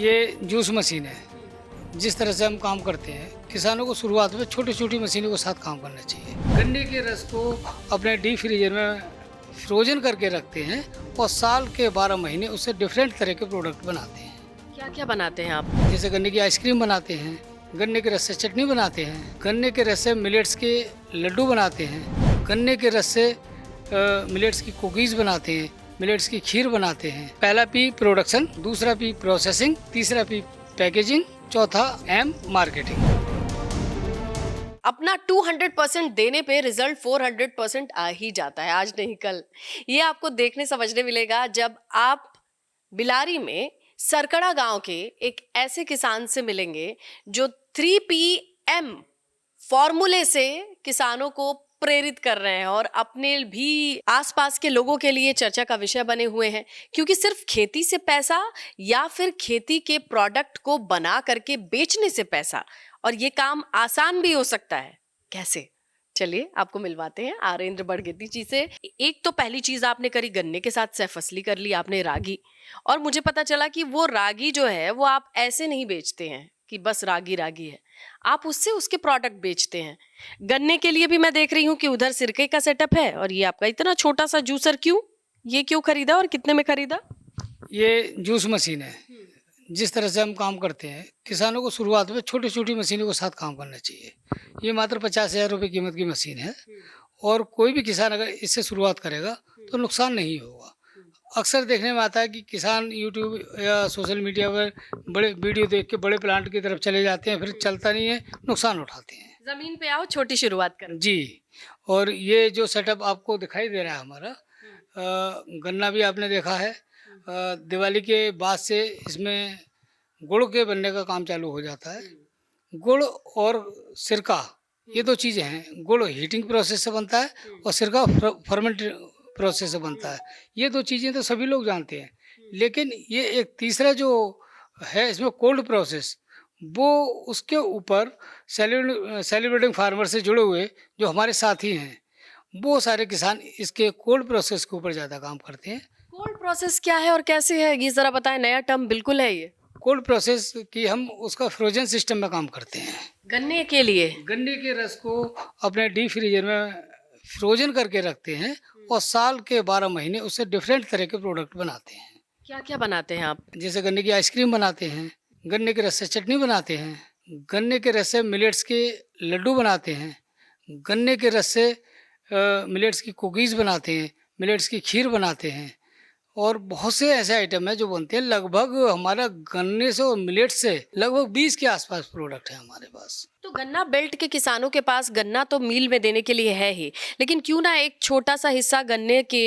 ये juice machine है। जिस तरह से हम काम करते हैं, किसानों को शुरुआत में छोटी छोटी मशीनों के साथ काम करना चाहिए। गन्ने के रस को अपने डीप फ्रीजर में फ्रोजन करके रखते हैं और साल के 12 महीने उससे डिफरेंट तरह के प्रोडक्ट बनाते हैं। क्या क्या बनाते हैं आप? जैसे गन्ने की आइसक्रीम बनाते हैं, गन्ने के रस से चटनी बनाते हैं, गन्ने के रस से मिलेट्स के लड्डू बनाते हैं, गन्ने के रस से मिलेट्स की कुकीज़ बनाते हैं, मिलेट्स की खीर बनाते हैं। पहला पी प्रोडक्शन, दूसरा पी प्रोसेसिंग, तीसरा पी पैकेजिंग, चौथा एम मार्केटिंग। अपना 200% देने पे रिजल्ट 400% आ ही जाता है, आज नहीं कल। ये आपको देखने समझने मिलेगा जब आप बिलारी में सरकड़ा गांव के एक ऐसे किसान से मिलेंगे जो 3PM फॉर्मूले से किसानों को प्रेरित कर रहे हैं और अपने भी आसपास के लोगों के लिए चर्चा का विषय बने हुए हैं। क्योंकि सिर्फ खेती से पैसा या फिर खेती के प्रोडक्ट को बना करके बेचने से पैसा, और ये काम आसान भी हो सकता है। कैसे? चलिए आपको मिलवाते हैं आरेंद्र बड़गेती जी से। एक तो पहली चीज आपने करी, गन्ने के साथ सहफसली कर ली आपने, रागी। और मुझे पता चला कि वो रागी जो है वो आप ऐसे नहीं बेचते हैं कि बस रागी रागी है, आप उससे उसके प्रोडक्ट बेचते हैं। गन्ने के लिए भी मैं देख रही हूँ कि उधर सिरके का सेटअप है, और ये आपका इतना छोटा सा जूसर ये क्यों खरीदा और कितने में खरीदा? ये जूस मशीन है। जिस तरह से हम काम करते हैं, किसानों को शुरुआत में छोटी छोटी मशीनों के साथ काम करना चाहिए। ये मात्र 50,000 रुपये कीमत की मशीन है और कोई भी किसान अगर इससे शुरुआत करेगा तो नुकसान नहीं होगा। अक्सर देखने में आता है कि किसान यूट्यूब या सोशल मीडिया पर बड़े वीडियो देख के बड़े प्लांट की तरफ चले जाते हैं, फिर चलता नहीं है, नुकसान उठाते हैं। जमीन पे आओ, छोटी शुरुआत करो। जी, और ये जो सेटअप आपको दिखाई दे रहा है हमारा, गन्ना भी आपने देखा है। दिवाली के बाद से इसमें गुड़ के बनने का काम चालू हो जाता है। गुड़ और सिरका, ये दो चीज़ें हैं। गुड़ हीटिंग प्रोसेस से बनता है और सिरका फर्मेंट प्रोसेस से बनता है। ये दो चीज़ें तो सभी लोग जानते हैं, लेकिन ये एक तीसरा जो है इसमें कोल्ड प्रोसेस, वो उसके ऊपर सेलिब्रेटिंग फार्मर से जुड़े हुए जो हमारे साथी हैं, वो सारे किसान इसके कोल्ड प्रोसेस के ऊपर ज़्यादा काम करते हैं। कोल्ड प्रोसेस क्या है और कैसे है, ये जरा बताएं। नया टर्म बिल्कुल है ये। कोल्ड प्रोसेस की हम उसका फ्रोजन सिस्टम में काम करते हैं। गन्ने के लिए गन्ने के रस को अपने डीप फ्रीजर में फ्रोजन करके रखते हैं और साल के 12 महीने उससे डिफरेंट तरह के प्रोडक्ट बनाते हैं। क्या क्या बनाते हैं आप? जैसे गन्ने की आइसक्रीम बनाते हैं, गन्ने के रस से चटनी बनाते हैं, गन्ने के रस से मिलेट्स के लड्डू बनाते हैं, गन्ने के रस से मिलेट्स की कुकीज़ बनाते हैं, मिलेट्स की खीर बनाते हैं और बहुत से ऐसे आइटम हैं जो बनते हैं। लगभग हमारा गन्ने से और मिलेट से लगभग 20 के आसपास प्रोडक्ट है हमारे पास। तो गन्ना बेल्ट के किसानों के पास गन्ना तो मील में देने के लिए है ही, लेकिन क्यों ना एक छोटा सा हिस्सा गन्ने के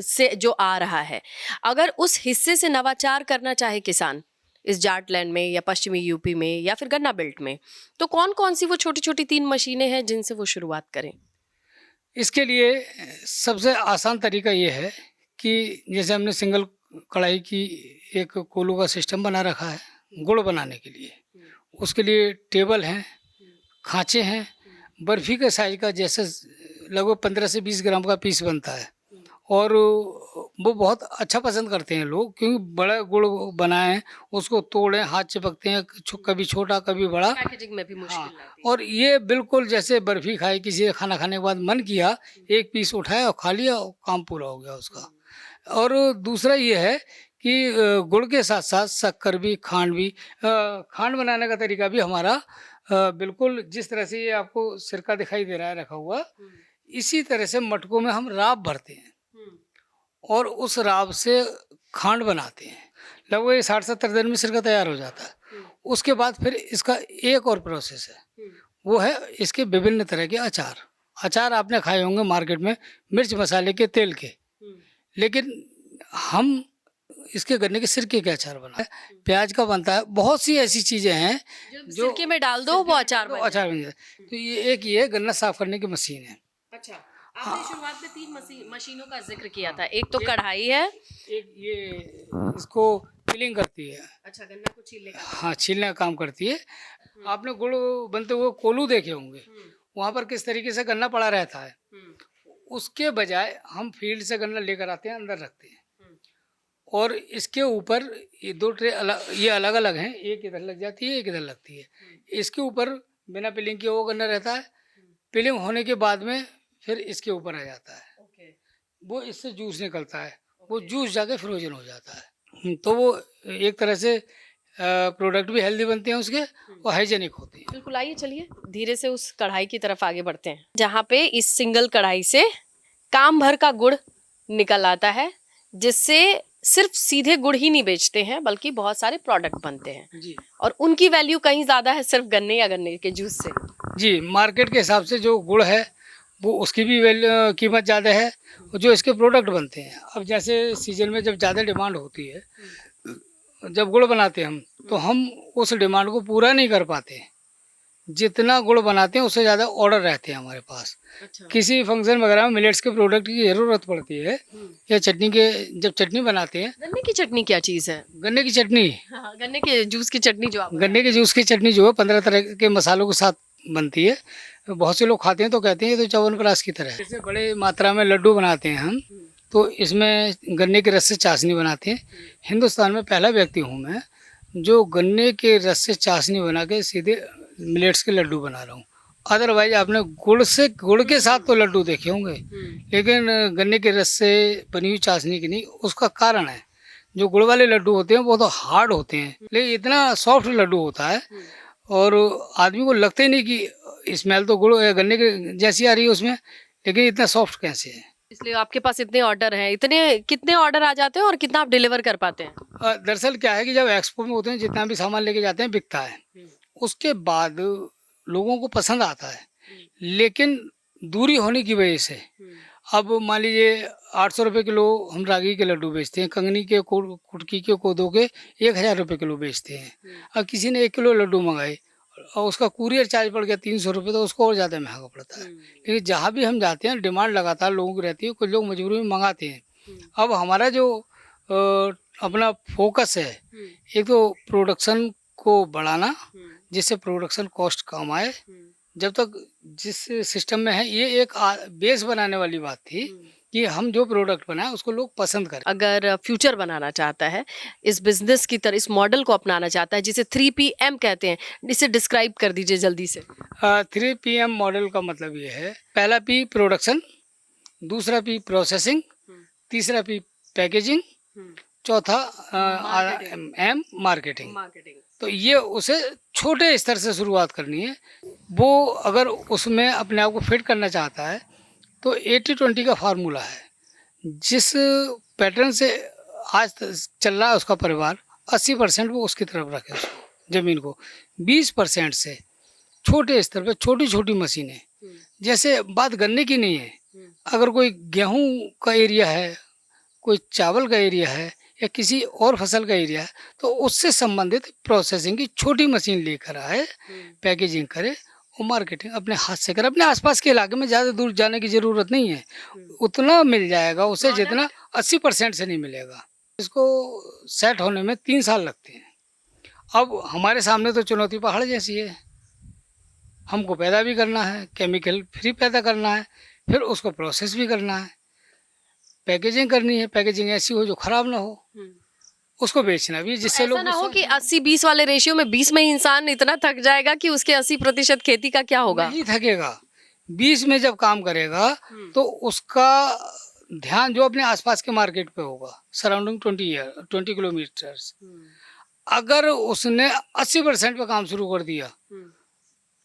से जो आ रहा है, अगर उस हिस्से से नवाचार करना चाहे किसान इस जाटलैंड में या पश्चिमी यूपी में या फिर गन्ना बेल्ट में, तो कौन कौन सी वो छोटी छोटी 3 मशीनें हैं जिनसे वो शुरुआत करें? इसके लिए सबसे आसान तरीका ये है कि जैसे हमने सिंगल कढ़ाई की एक कोलू का सिस्टम बना रखा है गुड़ बनाने के लिए। उसके लिए टेबल हैं, खांचे हैं, बर्फ़ी के साइज़ का, जैसे लगभग 15 से 20 ग्राम का पीस बनता है और वो बहुत अच्छा पसंद करते हैं लोग, क्योंकि बड़ा गुड़ बनाएं, उसको तोड़ें, हाथ चिपकते हैं, कभी छोटा कभी बड़ा। पैकेजिंग में भी मुश्किल हाँ, आती है। और ये बिल्कुल जैसे बर्फ़ी खाई, किसी ने खाना खाने के बाद मन किया, एक पीस उठाया और खा लिया और काम पूरा हो गया उसका। और दूसरा ये है कि गुड़ के साथ साथ शक्कर भी, खांड भी। खांड बनाने का तरीका भी हमारा बिल्कुल जिस तरह से ये आपको सिरका दिखाई दे रहा है रखा हुआ, इसी तरह से मटकों में हम राब भरते हैं और उस राब से खांड बनाते हैं। लगभग 60-70 दिन में सिरका तैयार हो जाता है। उसके बाद फिर इसका एक और प्रोसेस है, वो है इसके विभिन्न तरह के अचार। अचार आपने खाए होंगे मार्केट में, मिर्च मसाले के, तेल के, लेकिन हम इसके गन्ने के सिरके के अचार बनाते हैं, प्याज का बनता है। बहुत सी ऐसी चीज़ें हैं जो सिरके में डाल दो वो अचार बन अचार बन जाता है। तो ये गन्ना साफ करने की मशीन है। अच्छा, आपने शुरुआत में 3 मशीनों का जिक्र किया था। एक तो कढ़ाई है, एक ये इसको पीलिंग करती है। अच्छा, गन्ना को छीलने का। हाँ, छीलने का काम करती है। आपने गुड़ बनते हुए कोलू देखे होंगे, वहाँ पर किस तरीके से गन्ना पड़ा रहता है। उसके बजाय हम फील्ड से गन्ना लेकर आते हैं, अंदर रखते हैं और इसके ऊपर ये 2 ट्रे ये अलग अलग हैं, एक इधर लग जाती है, एक इधर लगती है। इसके ऊपर बिना पिलिंग के वो गन्ना रहता है, पिलिंग होने के बाद में फिर इसके ऊपर आ जाता है, वो इससे जूस निकलता है, वो जूस जाके फ्रोजन हो जाता है। तो वो एक तरह से प्रोडक्ट भी हेल्दी बनते हैं उसके और हाइजेनिक होते हैं। बिल्कुल, आइए चलिए धीरे से उस कढ़ाई की तरफ आगे बढ़ते हैं, जहाँ पे इस सिंगल कढ़ाई से काम भर का गुड़ निकल आता है, जिससे सिर्फ सीधे गुड़ ही नहीं बेचते हैं बल्कि बहुत सारे प्रोडक्ट बनते हैं जी और उनकी वैल्यू कहीं ज्यादा है सिर्फ गन्ने या गन्ने के जूस से। जी, मार्केट के हिसाब से जो गुड़ है वो उसकी भी कीमत ज़्यादा है और जो इसके प्रोडक्ट बनते हैं। अब जैसे सीजन में जब ज़्यादा डिमांड होती है, जब गुड़ बनाते हैं हम, तो हम उस डिमांड को पूरा नहीं कर पाते। जितना गुड़ बनाते हैं उससे ज़्यादा ऑर्डर रहते हैं हमारे पास। अच्छा। किसी फंक्शन वगैरह में मिलेट्स के प्रोडक्ट की ज़रूरत पड़ती है, या चटनी के जब चटनी बनाते हैं, गन्ने की चटनी क्या चीज है? गन्ने की चटनी, हाँ, गन्ने के जूस की चटनी जो आप गन्ने के जूस की चटनी जो है 15 तरह के मसालों के साथ बनती है। बहुत से लोग खाते हैं तो कहते हैं ये तो च्यवनप्राश की तरह है। जैसे बड़े मात्रा में लड्डू बनाते हैं हम, तो इसमें गन्ने के रस से चाशनी बनाते हैं। हिंदुस्तान में पहला व्यक्ति हूँ मैं जो गन्ने के रस से चाशनी बना के सीधे मिलेट्स के लड्डू बना रहा हूँ। अदरवाइज आपने गुड़ के साथ तो लड्डू देखे होंगे, लेकिन गन्ने के रस से बनी हुई चाशनी की नहीं। उसका कारण है जो गुड़ वाले लड्डू होते हैं वो तो हार्ड होते हैं, लेकिन इतना सॉफ्ट लड्डू होता है और आदमी को लगता ही नहीं कि स्मेल तो गुड़ गन्ने के जैसी आ रही है उसमें, लेकिन इतना सॉफ्ट कैसे है। इसलिए आपके पास इतने ऑर्डर हैं, इतने कितने ऑर्डर आ जाते हैं और कितना आप डिलीवर कर पाते हैं? दरअसल क्या है कि जब एक्सपो में होते हैं जितना भी सामान लेके जाते हैं बिकता है, उसके बाद लोगों को पसंद आता है, लेकिन दूरी होने की वजह से अब मान लीजिए 800 रुपये किलो हम रागी के लड्डू बेचते हैं, कंगनी के कुटकी के कोदो के 1000 रुपये किलो बेचते हैं। अब किसी ने 1 किलो लड्डू मंगाए और उसका कुरियर चार्ज पड़ गया 300 रुपये, तो उसको और ज़्यादा महंगा पड़ता है। लेकिन जहाँ भी हम जाते हैं डिमांड लगातार लोगों की रहती है, कुछ लोग मजबूरी में मंगाते हैं। अब हमारा जो अपना फोकस है, एक तो प्रोडक्शन को बढ़ाना जिससे प्रोडक्शन कॉस्ट कम आए। जब तक जिस सिस्टम में है ये एक बेस बनाने वाली बात थी कि हम जो प्रोडक्ट बनाए उसको लोग पसंद करें। अगर फ्यूचर बनाना चाहता है, इस बिजनेस की तरह इस मॉडल को अपनाना चाहता है जिसे 3PM कहते हैं, इसे डिस्क्राइब कर दीजिए जल्दी से। 3PM मॉडल का मतलब ये है, पहला P प्रोडक्शन, दूसरा P प्रोसेसिंग, तीसरा P पैकेजिंग, चौथा M मार्केटिंग। तो ये उसे छोटे स्तर से शुरुआत करनी है। वो अगर उसमें अपने आप को फिट करना चाहता है तो 80-20 का फार्मूला है। जिस पैटर्न से आज चल रहा है उसका परिवार, 80% वो उसकी तरफ रखे उसको ज़मीन को, 20% से छोटे स्तर पे छोटी छोटी मशीनें। जैसे बात गन्ने की नहीं है, अगर कोई गेहूं का एरिया है, कोई चावल का एरिया है या किसी और फसल का एरिया है, तो उससे संबंधित प्रोसेसिंग की छोटी मशीन लेकर आए, पैकेजिंग करे और मार्केटिंग अपने हाथ से करे। अपने आसपास के इलाके में ज़्यादा दूर जाने की ज़रूरत नहीं है, उतना मिल जाएगा उसे जितना 80% से नहीं मिलेगा। इसको सेट होने में 3 साल लगते हैं। अब हमारे सामने तो चुनौती पहाड़ जैसी है, हमको पैदा भी करना है, केमिकल फ्री पैदा करना है, फिर उसको प्रोसेस भी करना है, पैकेजिंग करनी है, पैकेजिंग ऐसी हो जो खराब ना हो, उसको बेचना भी जिससे लोग ऐसा ना हो कि 80-20 वाले रेशियो में 20 में ही इंसान इतना थक जाएगा कि उसके 80% खेती का क्या होगा? नहीं थकेगा। 20 में जब काम करेगा तो उसका ध्यान जो अपने आसपास के मार्केट पे होगा, सराउंडिंग 20 किलोमीटर्स। अगर उसने 80% पे काम शुरू कर दिया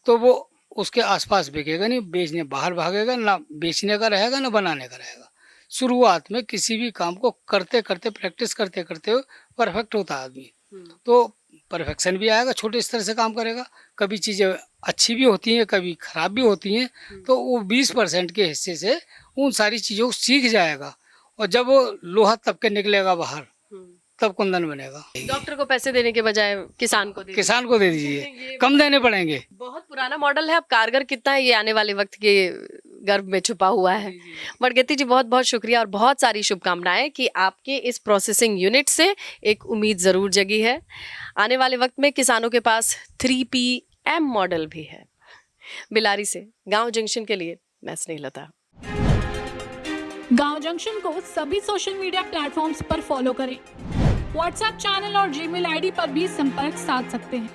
तो वो उसके आसपास बिकेगा नहीं, बेचने बाहर भागेगा, ना बेचने का रहेगा ना बनाने का रहेगा। शुरुआत में किसी भी काम को करते करते प्रैक्टिस करते करते परफेक्ट होता है आदमी, तो परफेक्शन भी आएगा। छोटे स्तर से काम करेगा, कभी चीज़ें अच्छी भी होती हैं कभी खराब भी होती हैं, तो वो 20% के हिस्से से उन सारी चीज़ों को सीख जाएगा और जब वो लोहा तब के निकलेगा बाहर तब कुंदन बनेगा। डॉक्टर को पैसे देने के बजाय किसान को दे दीजिए, कम देने पड़ेंगे। बहुत पुराना मॉडल है, अब कारगर कितना है ये आने वाले वक्त के गर्भ में छुपा हुआ है। बड़गेती जी बहुत बहुत शुक्रिया और बहुत सारी शुभकामनाएं कि आपके इस प्रोसेसिंग यूनिट से एक उम्मीद ज़रूर जगी है। आने वाले वक्त में किसानों के पास 3PM मॉडल भी है। बिलारी से गांव जंक्शन के लिए मैं स्नेहलता। गांव जंक्शन को सभी सोशल मीडिया प्लेटफॉर्म्स पर फॉलो करें। व्हाट्सएप चैनल और जीमेल आईडी पर भी संपर्क साध सकते हैं।